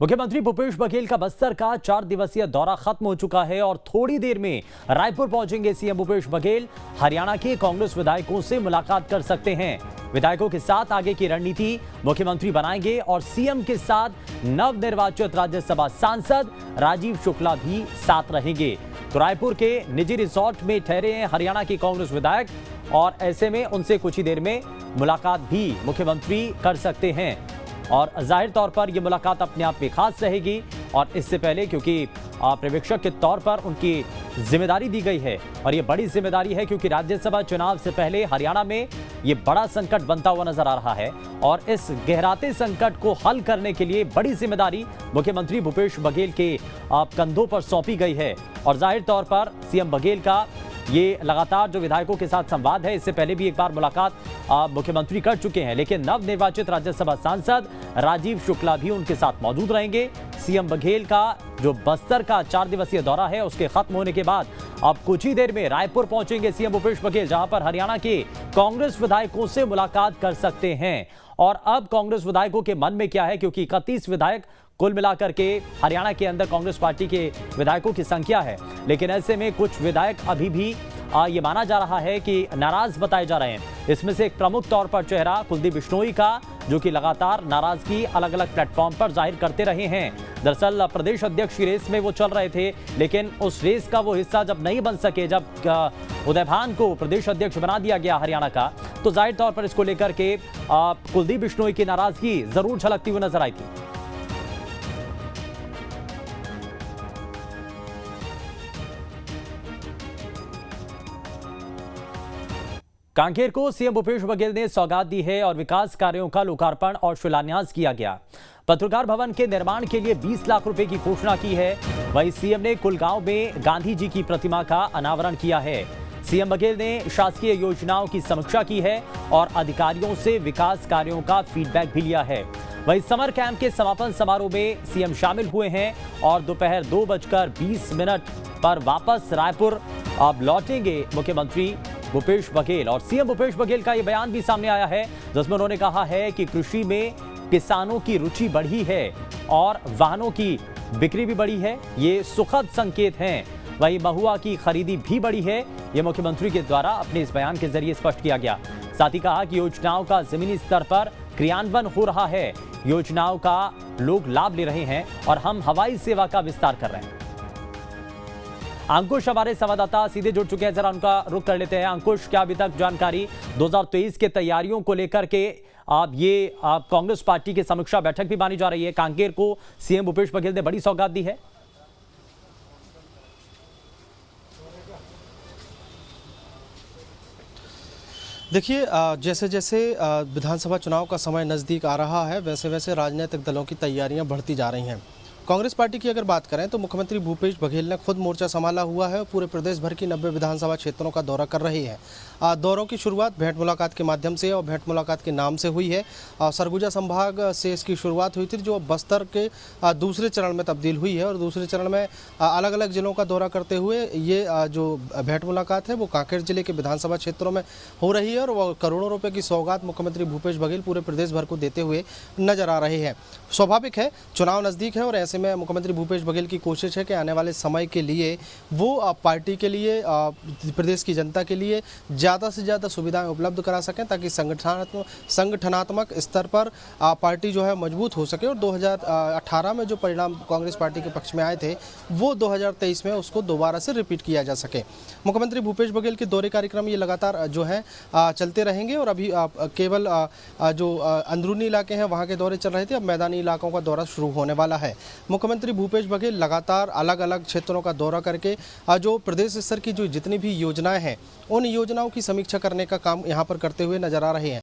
मुख्यमंत्री भूपेश बघेल का बस्तर का 4 दिवसीय दौरा खत्म हो चुका है और थोड़ी देर में रायपुर पहुंचेंगे सीएम भूपेश बघेल। हरियाणा के कांग्रेस विधायकों से मुलाकात कर सकते हैं। विधायकों के साथ आगे की रणनीति मुख्यमंत्री बनाएंगे और सीएम के साथ नवनिर्वाचित राज्यसभा सांसद राजीव शुक्ला भी साथ रहेंगे। तो रायपुर के निजी रिसोर्ट में ठहरे हैं हरियाणा के कांग्रेस विधायक और ऐसे में उनसे कुछ ही देर में मुलाकात भी मुख्यमंत्री कर सकते हैं और जाहिर तौर पर यह मुलाकात अपने आप में खास रहेगी। और इससे पहले क्योंकि पर्यवेक्षक के तौर पर उनकी जिम्मेदारी दी गई है और यह बड़ी जिम्मेदारी है क्योंकि राज्यसभा चुनाव से पहले हरियाणा में यह बड़ा संकट बनता हुआ नजर आ रहा है और इस गहराते संकट को हल करने के लिए बड़ी जिम्मेदारी मुख्यमंत्री भूपेश बघेल के कंधों पर सौंपी गई है। और जाहिर तौर पर सीएम बघेल का ये लगातार जो विधायकों के साथ संवाद है, इससे पहले भी एक बार मुलाकात मुख्यमंत्री कर चुके हैं, लेकिन नवनिर्वाचित राज्यसभा सांसद राजीव शुक्ला भी उनके साथ मौजूद रहेंगे। सीएम बघेल का जो बस्तर का 4 दिवसीय दौरा है उसके खत्म होने के बाद अब कुछ ही देर में रायपुर पहुंचेंगे सीएम भूपेश बघेल, जहां पर हरियाणा के कांग्रेस विधायकों से मुलाकात कर सकते हैं। और अब कांग्रेस विधायकों के मन में क्या है, क्योंकि 31 विधायक कुल मिलाकर के हरियाणा के अंदर कांग्रेस पार्टी के विधायकों की संख्या है, लेकिन ऐसे में कुछ विधायक अभी भी ये माना जा रहा है कि नाराज बताए जा रहे हैं। इसमें से एक प्रमुख तौर पर चेहरा कुलदीप बिश्नोई का, जो कि लगातार नाराजगी अलग अलग प्लेटफॉर्म पर जाहिर करते रहे हैं। दरअसल प्रदेश अध्यक्ष की रेस में वो चल रहे थे, लेकिन उस रेस का वो हिस्सा जब नहीं बन सके, जब उदयभान को प्रदेश अध्यक्ष बना दिया गया हरियाणा का, तो जाहिर तौर पर इसको लेकर के कुलदीप बिश्नोई की नाराजगी जरूर झलकती हुई नजर आई थी। कांकेर को सीएम भूपेश बघेल ने सौगात दी है और विकास कार्यों का लोकार्पण और शिलान्यास किया गया। पत्रकार भवन के निर्माण के लिए 20 लाख रुपए की घोषणा की है। वहीं सीएम ने कुलगांव में गांधी जी की प्रतिमा का अनावरण किया है। सीएम बघेल ने शासकीय योजनाओं की समीक्षा की है और अधिकारियों से विकास कार्यों का फीडबैक भी लिया है। वहीं समर कैंप के समापन समारोह में सीएम शामिल हुए हैं और दोपहर 2:20 पर वापस रायपुर अब लौटेंगे मुख्यमंत्री भूपेश बघेल। और सीएम भूपेश बघेल का यह बयान भी सामने आया है, जिसमें उन्होंने कहा है कि कृषि में किसानों की रुचि बढ़ी है और वाहनों की बिक्री भी बढ़ी है, ये सुखद संकेत हैं। वहीं महुआ की खरीदी भी बढ़ी है, यह मुख्यमंत्री के द्वारा अपने इस बयान के जरिए स्पष्ट किया गया। साथ ही कहा कि योजनाओं का जमीनी स्तर पर क्रियान्वयन हो रहा है, योजनाओं का लोग लाभ ले रहे हैं और हम हवाई सेवा का विस्तार कर रहे हैं। अंकुश हमारे संवाददाता सीधे जुड़ चुके हैं, जरा उनका रुख कर लेते हैं। अंकुश, क्या अभी तक जानकारी 2023 के तैयारियों को लेकर के आप कांग्रेस पार्टी की समीक्षा बैठक भी मानी जा रही है, कांकेर को सीएम भूपेश बघेल ने बड़ी सौगात दी है। देखिए, जैसे जैसे विधानसभा चुनाव का समय नज़दीक आ रहा है, वैसे वैसे राजनीतिक दलों की तैयारियां बढ़ती जा रही हैं। कांग्रेस पार्टी की अगर बात करें तो मुख्यमंत्री भूपेश बघेल ने खुद मोर्चा संभाला हुआ है और पूरे प्रदेश भर की 90 विधानसभा क्षेत्रों का दौरा कर रही है। दौरों की शुरुआत भेंट मुलाकात के माध्यम से और भेंट मुलाकात के नाम से हुई है। सरगुजा संभाग से इसकी शुरुआत हुई थी, जो बस्तर के दूसरे चरण में तब्दील हुई है और दूसरे चरण में अलग अलग जिलों का दौरा करते हुए ये जो भेंट मुलाकात है वो कांकेर जिले के विधानसभा क्षेत्रों में हो रही है और वो करोड़ों रुपये की सौगात मुख्यमंत्री भूपेश बघेल पूरे प्रदेश भर को देते हुए नजर आ रहे हैं। स्वाभाविक है, चुनाव नज़दीक है और ऐसे में मुख्यमंत्री भूपेश बघेल की कोशिश है कि आने वाले समय के लिए वो पार्टी के लिए, प्रदेश की जनता के लिए ज़्यादा से ज़्यादा सुविधाएं उपलब्ध करा सकें, ताकि संगठनात्मक स्तर पर पार्टी जो है मजबूत हो सके और 2018 में जो परिणाम कांग्रेस पार्टी के पक्ष में आए थे वो 2023 में उसको दोबारा से रिपीट किया जा सके। मुख्यमंत्री भूपेश बघेल के दौरे कार्यक्रम ये लगातार जो है चलते रहेंगे और अभी केवल जो अंदरूनी इलाके हैं वहाँ के दौरे चल रहे थे, अब मैदानी इलाकों का दौरा शुरू होने वाला है। मुख्यमंत्री भूपेश बघेल लगातार अलग अलग क्षेत्रों का दौरा करके जो प्रदेश स्तर की जो जितनी भी योजनाएं हैं उन योजनाओं की समीक्षा करने का काम यहां पर करते हुए नजर आ रहे हैं।